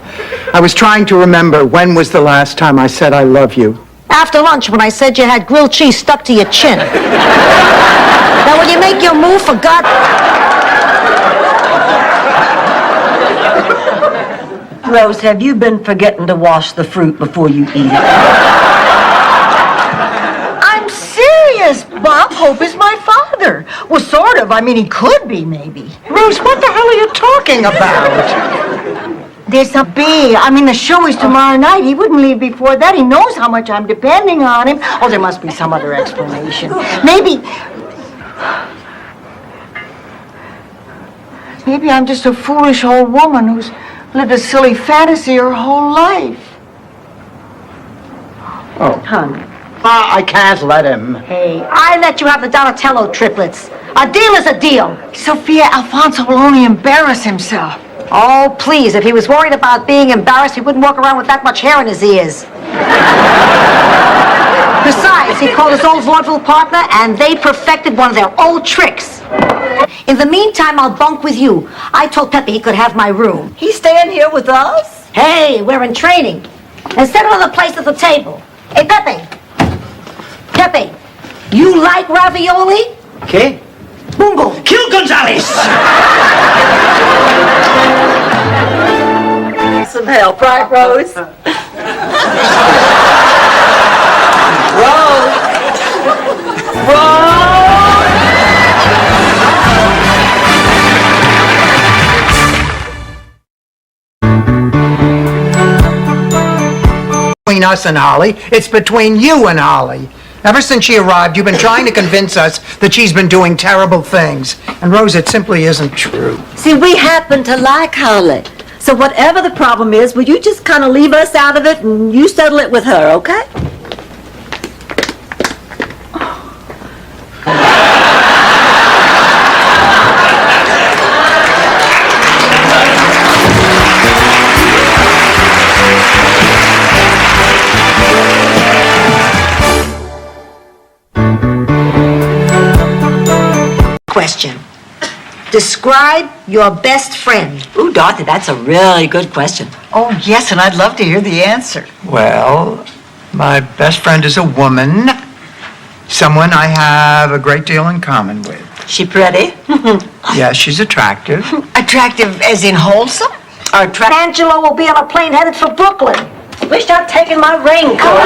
I was trying to remember when was the last time I said I love you. After lunch, when I said you had grilled cheese stuck to your chin. Now, will you make your move for God? Rose, have you been forgetting to wash the fruit before you eat it? I'm serious. is. Bob Hope is my father. Well, sort of. I mean, he could be, maybe. Rose, what the hell are you talking about? There's a B. I mean, the show is tomorrow night. He wouldn't leave before that. He knows how much I'm depending on him. Oh, there must be some other explanation. Maybe I'm just a foolish old woman who's lived a silly fantasy her whole life. Oh, honey. I can't let him. Hey, I let you have the Donatello triplets. A deal is a deal. Sophia, Alfonso will only embarrass himself. Oh, please, if he was worried about being embarrassed, he wouldn't walk around with that much hair in his ears. Besides, he called his old vaudeville partner, and they perfected one of their old tricks. In the meantime, I'll bunk with you. I told Pepe he could have my room. He's staying here with us? Hey, we're in training. And set another place at the table. Hey, Pepe. Pepe, you like ravioli? Okay. Bungo. Kill Gonzalez! Some help, right, Rose? Between us and Holly. It's between you and Holly. Ever since she arrived, you've been trying to convince us that she's been doing terrible things. And Rose, it simply isn't true. See, we happen to like Holly. So whatever the problem is, will you just kind of leave us out of it and you settle it with her, okay? Question. Describe your best friend. Ooh, Dorothy, that's a really good question. Oh, yes, and I'd love to hear the answer. Well, my best friend is a woman. Someone I have a great deal in common with. She pretty? Yeah, she's attractive. Attractive as in wholesome? Or Angelo will be on a plane headed for Brooklyn. Wish I'd taken my raincoat.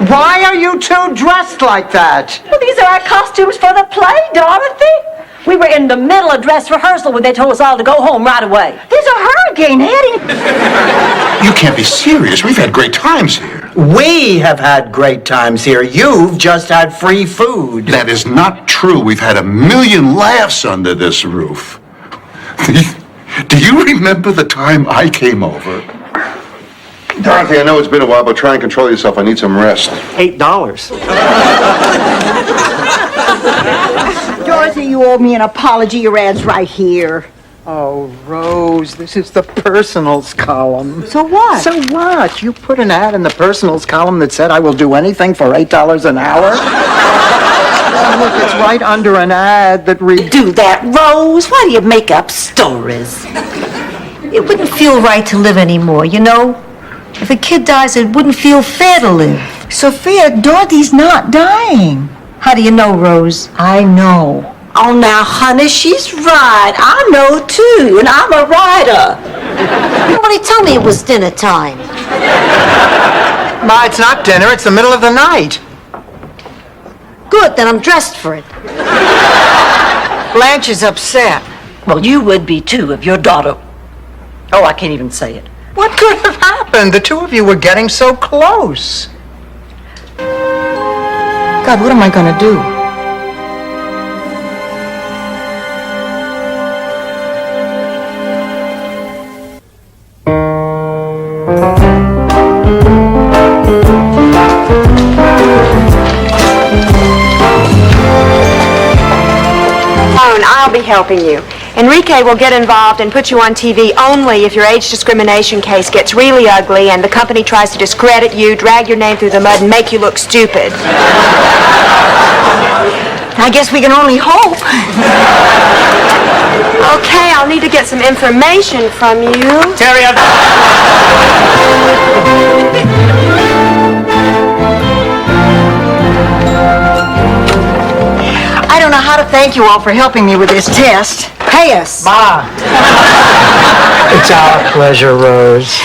Why are you two dressed like that? Well, these are our costumes for the play, Dorothy. We were in the middle of dress rehearsal when they told us all to go home right away. There's a hurricane heading. You can't be serious. We've had great times here. We have had great times here. You've just had free food. That is not true. We've had a million laughs under this roof. Do you remember the time I came over? Dorothy, I know it's been a while, but try and control yourself. I need some rest. $8. Dorothy, you owe me an apology. Your ad's right here. Oh, Rose, this is the personals column. So what? So what? You put an ad in the personals column that said I will do anything for $8 an hour? Oh, look, it's right under an ad that reads... Do that, Rose. Why do you make up stories? It wouldn't feel right to live anymore, you know? If a kid dies, it wouldn't feel fair to live. Sophia, Dorothy's not dying. How do you know, Rose? I know. Oh, now, honey, she's right. I know, too, and I'm a writer. Nobody told me it was dinner time. Ma, it's not dinner. It's the middle of the night. Good, then I'm dressed for it. Blanche is upset. Well, you would be, too, if your daughter... Oh, I can't even say it. What could have happened? The two of you were getting so close. God, what am I going to do? I'll be helping you. Enrique will get involved and put you on TV only if your age discrimination case gets really ugly and the company tries to discredit you, drag your name through the mud, and make you look stupid. I guess we can only hope. Okay, I'll need to get some information from you. Terry, I don't know how to thank you all for helping me with this test. Pay us. Ma. It's our pleasure, Rose.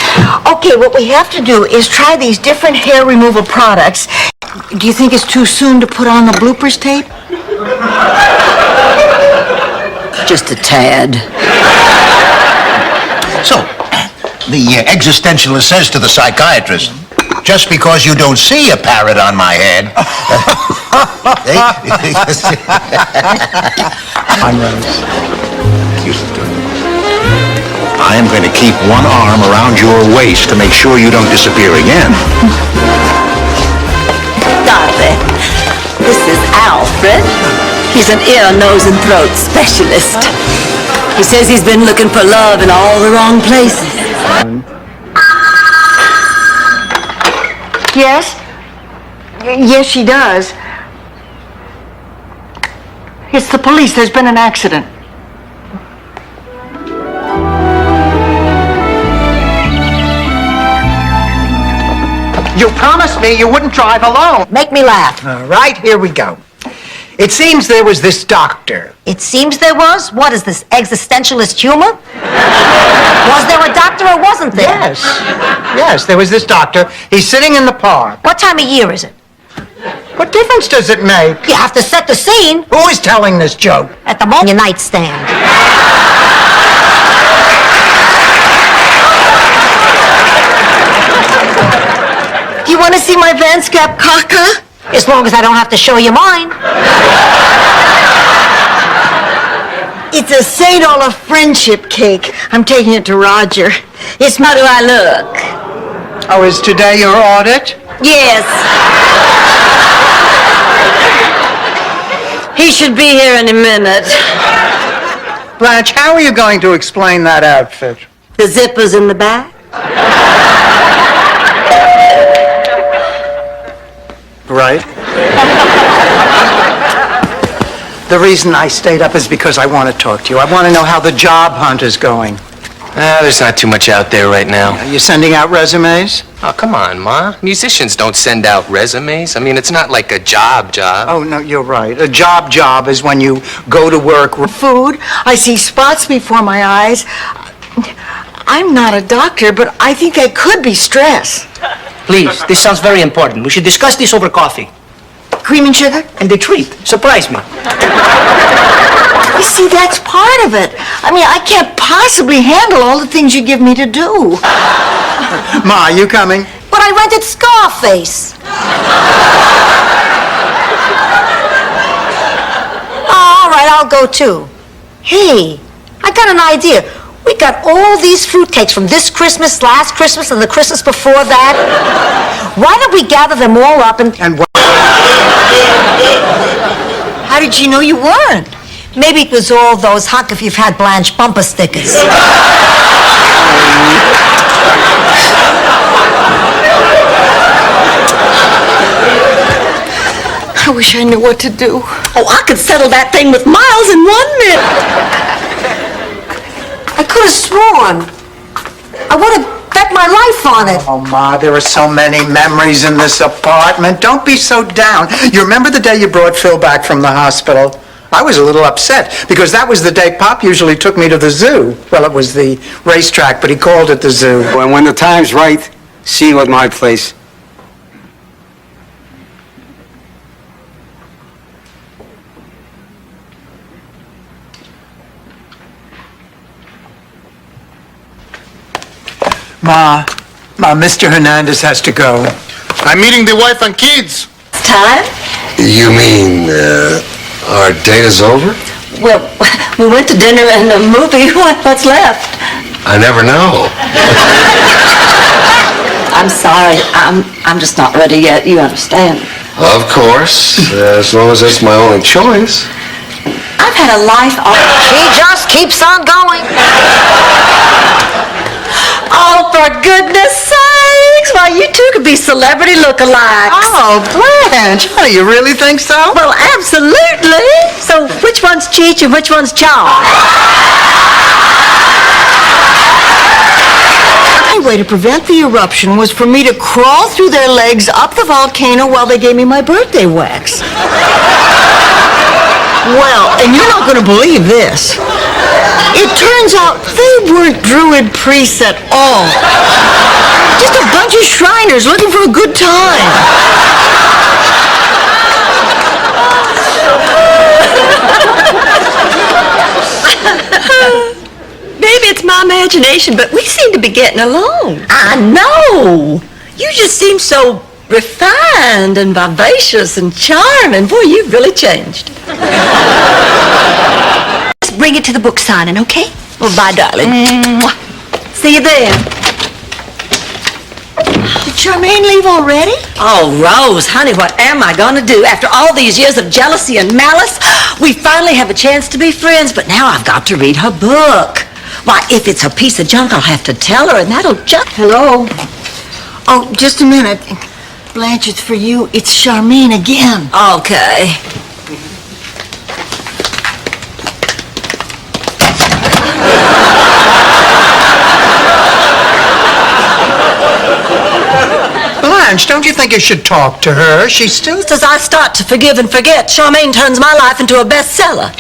Oh, Okay, what we have to do is try these different hair removal products. Do you think it's too soon to put on the bloopers tape? Just a tad. So, the existentialist says to the psychiatrist, just because you don't see a parrot on my head... I am going to keep one arm around your waist to make sure you don't disappear again. Darling, this is Alfred. He's an ear, nose, and throat specialist. He says he's been looking for love in all the wrong places. Yes? Yes, she does. It's the police. There's been an accident. You promised me you wouldn't drive alone. Make me laugh. All right, here we go. It seems there was this doctor. It seems there was? What is this, existentialist humor? Was there a doctor or wasn't there? Yes. Yes, there was this doctor. He's sitting in the park. What time of year is it? What difference does it make? You have to set the scene. Who is telling this joke? At the moment, your nightstand. Do you want to see my Van Scap caca? As long as I don't have to show you mine. It's a St. Olaf friendship cake. I'm taking it to Roger. It's how do I look? Oh, is today your audit? Yes. He should be here in a minute. Blanche, how are you going to explain that outfit? The zipper's in the back. Right. The reason I stayed up is because I want to talk to you. I want to know how the job hunt is going. There's not too much out there right now. Are you sending out resumes? Oh, come on, Ma. Musicians don't send out resumes. I mean, it's not like a job. Oh, no, you're right. A job is when you go to work. Food. I see spots before my eyes. I'm not a doctor, but I think that could be stress. Please, this sounds very important. We should discuss this over coffee. Cream and sugar? And the treat. Surprise me. You see, that's part of it. I mean, I can't possibly handle all the things you give me to do. Ma, you coming? But I rented Scarface. Oh, all right, I'll go too. Hey, I got an idea. We got all these fruitcakes from this Christmas, last Christmas, and the Christmas before that. Why don't we gather them all up and How did you know you weren't? Maybe it was all those Honk If You've Had Blanche bumper stickers. I wish I knew what to do. Oh, I could settle that thing with Miles in 1 minute. I could have sworn. I would have bet my life on it. Oh, Ma, there are so many memories in this apartment. Don't be so down. You remember the day you brought Phil back from the hospital? I was a little upset because that was the day Pop usually took me to the zoo. Well, it was the racetrack, but he called it the zoo. And when the time's right, see you at my place. Ma, Mr. Hernandez has to go. I'm meeting the wife and kids. It's time? You mean, our date is over? Well, we went to dinner and a movie. What's left? I never know. I'm sorry. I'm just not ready yet. You understand? Of course, as long as that's my only choice. I've had a life of... She just keeps on going. Oh, for goodness sakes! Why, you two could be celebrity lookalikes. Oh, Blanche, oh, you really think so? Well, absolutely. So, which one's Cheech and which one's Chong? The only way to prevent the eruption was for me to crawl through their legs up the volcano while they gave me my birthday wax. Well, and you're not going to believe this. It turns out they weren't Druid priests at all. Just a bunch of Shriners looking for a good time. Maybe it's my imagination, but we seem to be getting along. I know. You just seem so refined and vivacious and charming. Boy, you've really changed. Just bring it to the book signing, okay? Well, bye, darling. Mwah. See you then. Did Charmaine leave already? Oh, Rose, honey, what am I going to do? After all these years of jealousy and malice, we finally have a chance to be friends, but now I've got to read her book. Why, if it's a piece of junk, I'll have to tell her, and that'll just... Hello? Oh, just a minute. Blanche, it's for you. It's Charmaine again. Okay. Blanche, don't you think you should talk to her? She's still... Just as I start to forgive and forget, Charmaine turns my life into a bestseller.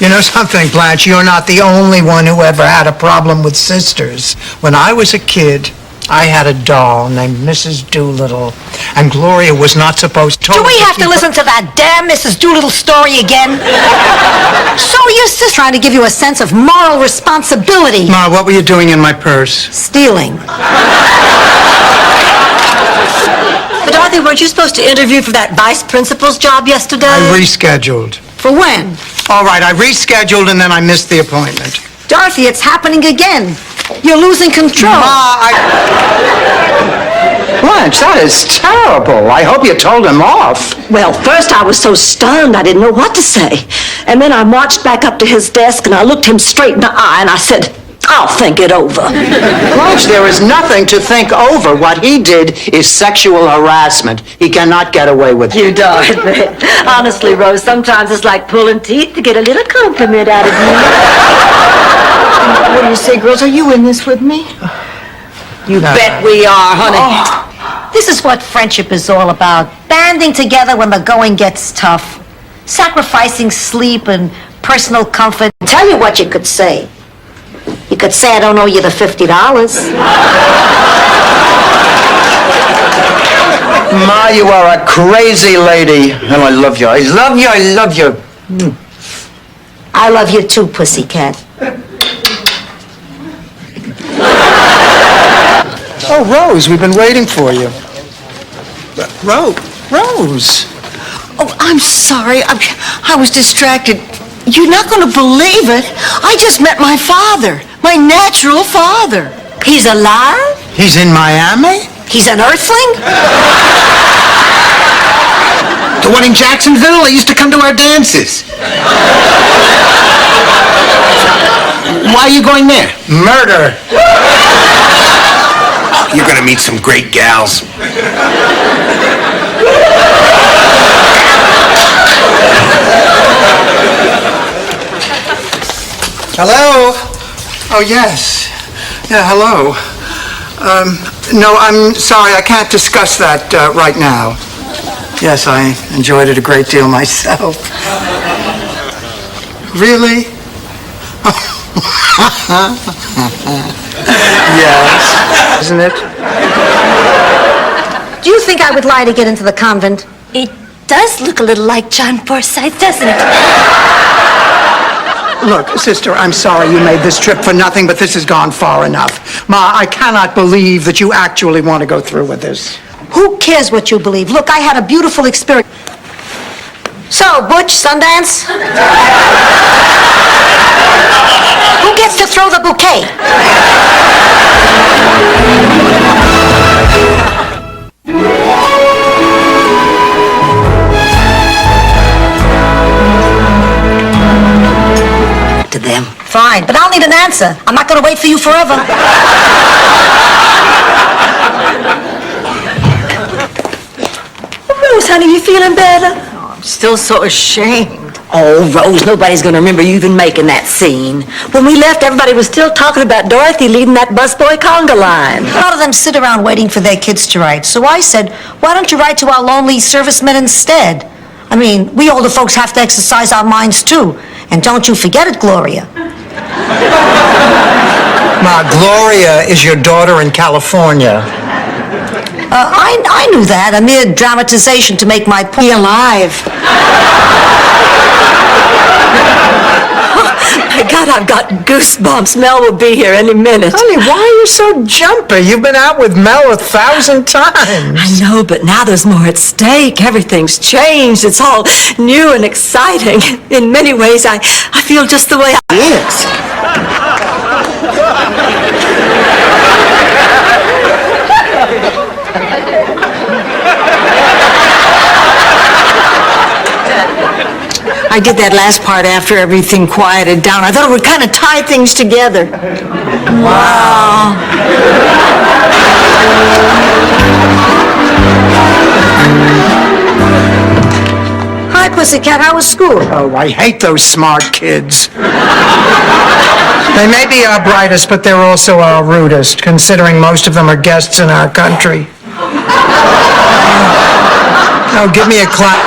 You know something, Blanche? You're not the only one who ever had a problem with sisters. When I was a kid, I had a doll named Mrs. Doolittle, and Gloria was not supposed to... Do we have to listen to that damn Mrs. Doolittle story again? So your sister trying to give you a sense of moral responsibility. Ma, what were you doing in my purse? Stealing. But Dorothy, weren't you supposed to interview for that vice principal's job yesterday? I rescheduled. For when? All right, I rescheduled and then I missed the appointment. Dorothy, it's happening again. You're losing control. Ma, Blanche, that is terrible. I hope you told him off. Well, first I was so stunned I didn't know what to say. And then I marched back up to his desk and I looked him straight in the eye and I said, I'll think it over. Blanche, there is nothing to think over. What he did is sexual harassment. He cannot get away with it. You darling. Honestly, Rose, sometimes it's like pulling teeth to get a little compliment out of you. What do you say, girls? Are you in this with me? You bet we are, honey. Oh, this is what friendship is all about. Banding together when the going gets tough. Sacrificing sleep and personal comfort. Tell you what you could say. You could say I don't owe you the $50. Ma, you are a crazy lady. And I love you. I love you. I love you. I love you too, pussycat. Oh, Rose, we've been waiting for you. Rose. Oh, I'm sorry. I was distracted. You're not going to believe it. I just met my father. My natural father. He's alive? He's in Miami? He's an earthling? The one in Jacksonville, he used to come to our dances. Why are you going there? Murder. You're gonna meet some great gals. Hello? Oh, yes. Yeah, hello. No, I'm sorry, I can't discuss that right now. Yes, I enjoyed it a great deal myself. Really? Yes. Isn't it? Do you think I would lie to get into the convent? It does look a little like John Forsythe, doesn't it? Look, sister, I'm sorry you made this trip for nothing, but this has gone far enough. Ma, I cannot believe that you actually want to go through with this. Who cares what you believe? Look, I had a beautiful experience. So, Butch, Sundance? Who gets to throw the bouquet? To them. Fine, but I'll need an answer. I'm not going to wait for you forever. Rose, honey, you feeling better? I'm still so ashamed. Oh, Rose, nobody's going to remember you even making that scene. When we left, everybody was still talking about Dorothy leading that busboy conga line. A lot of them sit around waiting for their kids to write. So I said, why don't you write to our lonely servicemen instead? I mean, we older folks have to exercise our minds too. And don't you forget it, Gloria. Ma, Gloria is your daughter in California. I knew that. A mere dramatization to make my point. Be alive. My God, I've got goosebumps. Mel will be here any minute. Honey, why are you so jumpy? You've been out with Mel 1,000 times. I know, but now there's more at stake. Everything's changed. It's all new and exciting. In many ways, I feel just the way I is. I did that last part after everything quieted down. I thought it would kind of tie things together. Wow. Hi, Pussycat. How was school? Oh, I hate those smart kids. They may be our brightest, but they're also our rudest, considering most of them are guests in our country. Oh, give me a clap.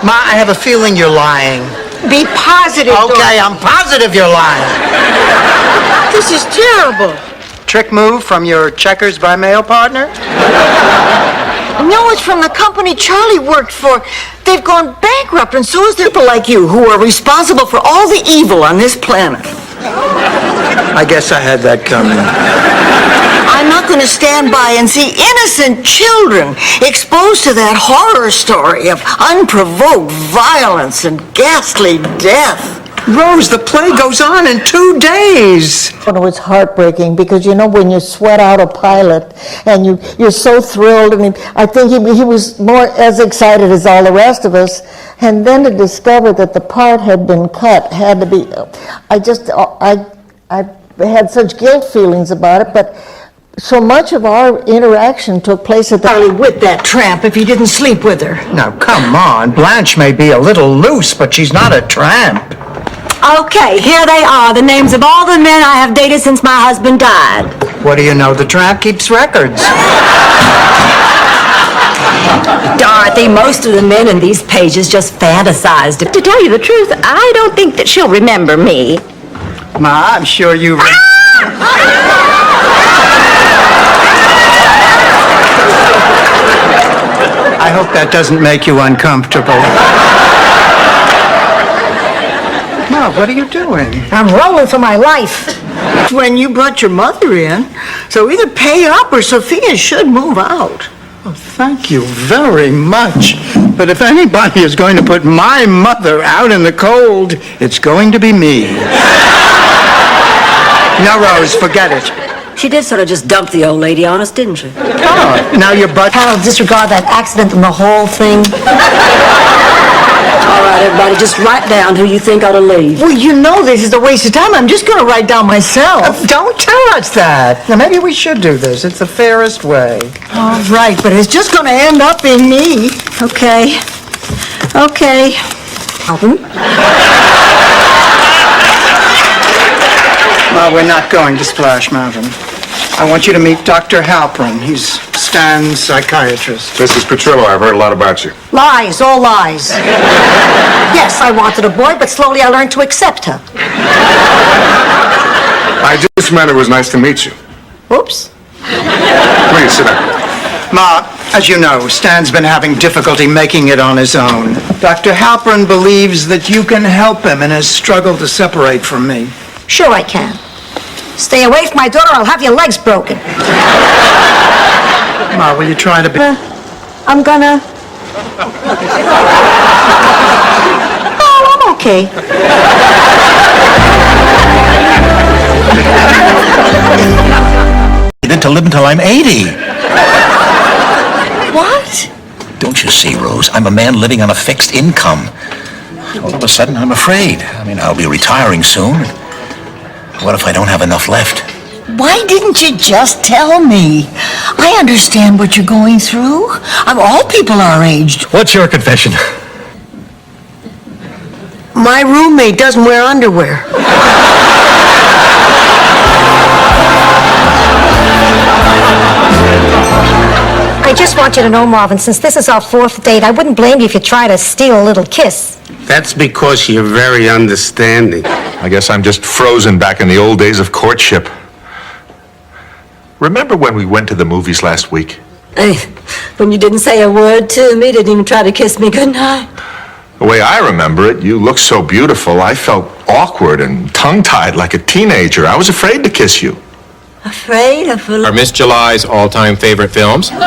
Ma, I have a feeling you're lying. Be positive, Okay, I'm positive you're lying. This is terrible. Trick move from your checkers by mail partner? No, it's from the company Charlie worked for. They've gone bankrupt, and so is people like you who are responsible for all the evil on this planet. I guess I had that coming. I'm not going to stand by and see innocent children exposed to that horror story of unprovoked violence and ghastly death. Rose, the play goes on in 2 days. It was heartbreaking because, you know, when you sweat out a pilot and you're so thrilled, and I think he was more as excited as all the rest of us. And then to discover that the part had been cut had to be, I had such guilt feelings about it, but so much of our interaction took place at the... Charlie with that tramp if he didn't sleep with her. Now, come on. Blanche may be a little loose, but she's not a tramp. Okay, here they are, the names of all the men I have dated since my husband died. What do you know? The tramp keeps records. Dorothy, most of the men in these pages just fantasized. To tell you the truth, I don't think that she'll remember me. Ma, I'm sure you... I hope that doesn't make you uncomfortable. Ma, what are you doing? I'm rolling for my life. When you brought your mother in, so either pay up or Sophia should move out. Oh, thank you very much. But if anybody is going to put my mother out in the cold, it's going to be me. No, Rose, forget it. She did sort of just dump the old lady on us, didn't she? Oh, now your butt... I'll disregard that accident and the whole thing. All right, everybody, just write down who you think ought to leave. Well, you know this is a waste of time. I'm just going to write down myself. Don't tell us that. Now, maybe we should do this. It's the fairest way. All right, but it's just going to end up in me. Okay. Okay. Alton? Well, we're not going to Splash Mountain. I want you to meet Dr. Halpern. He's Stan's psychiatrist. Mrs. Petrillo, I've heard a lot about you. Lies, all lies. Yes, I wanted a boy, but slowly I learned to accept her. I just meant it was nice to meet you. Oops. Please, sit down. Ma, as you know, Stan's been having difficulty making it on his own. Dr. Halpern believes that you can help him in his struggle to separate from me. Sure I can. Stay away from my daughter, I'll have your legs broken. Ma, will you try to be... I'm gonna... Oh, I'm okay. To live until I'm 80. What? Don't you see, Rose? I'm a man living on a fixed income. All of a sudden, I'm afraid. I mean, I'll be retiring soon. What if I don't have enough left? Why didn't you just tell me? I understand what you're going through. All people are aged. What's your confession? My roommate doesn't wear underwear. I just want you to know, Marvin, since this is our 4th date, I wouldn't blame you if you try to steal a little kiss. That's because you're very understanding. I guess I'm just frozen back in the old days of courtship. remember when we went to the movies last week? Hey, when you didn't say a word to me, didn't even try to kiss me goodnight. The way I remember it, you looked so beautiful, I felt awkward and tongue-tied like a teenager. I was afraid to kiss you. Afraid of a... Are Miss July's all-time favorite films? You're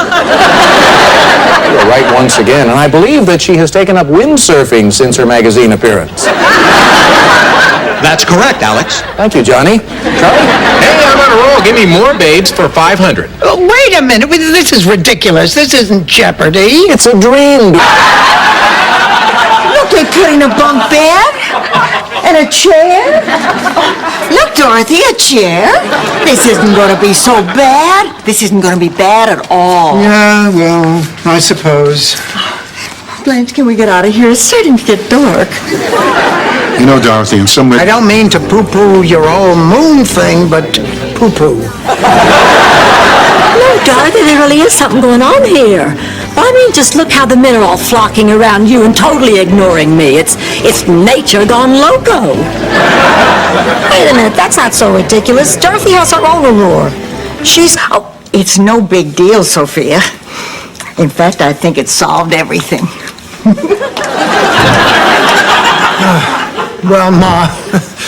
right once again, and I believe that she has taken up windsurfing since her magazine appearance. That's correct, Alex. Thank you, Johnny. Charlie? Hey, I'm on a roll. Give me more babes for 500. Wait a minute. This is ridiculous. This isn't Jeopardy. It's a dream. Look, they're putting a bunk bed and a chair. Look, Dorothy, a chair. This isn't going to be so bad. This isn't going to be bad at all. Yeah, well, I suppose. Blanche, can we get out of here? It's starting to get dark. You know, Dorothy, in some way... I don't mean to poo-poo your whole moon thing, but poo-poo. No, Dorothy, there really is something going on here. I mean, just look how the men are all flocking around you and totally ignoring me. It's nature gone loco. Wait a minute, that's not so ridiculous. Dorothy has her own aurora. She's... Oh, it's no big deal, Sophia. In fact, I think it solved everything. Well, Ma,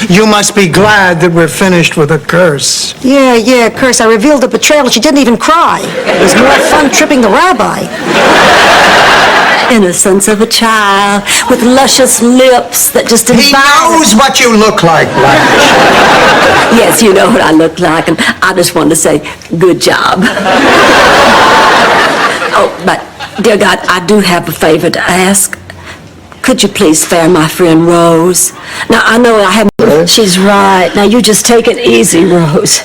you must be glad that we're finished with a curse. Yeah, curse. I revealed the betrayal. She didn't even cry. It was more fun tripping the rabbi. Innocence of a child with luscious lips that just He knows what you look like, Blanche. Yes, you know what I look like, and I just wanted to say, good job. Oh, but, dear God, I do have a favor to ask. Could you please spare my friend Rose? Now, I know I haven't... She's right. Now, you just take it easy, Rose.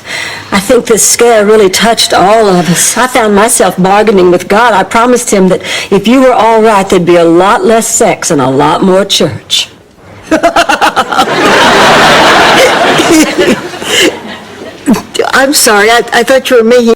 I think this scare really touched all of us. I found myself bargaining with God. I promised him that if you were all right, there'd be a lot less sex and a lot more church. I'm sorry. I thought you were making...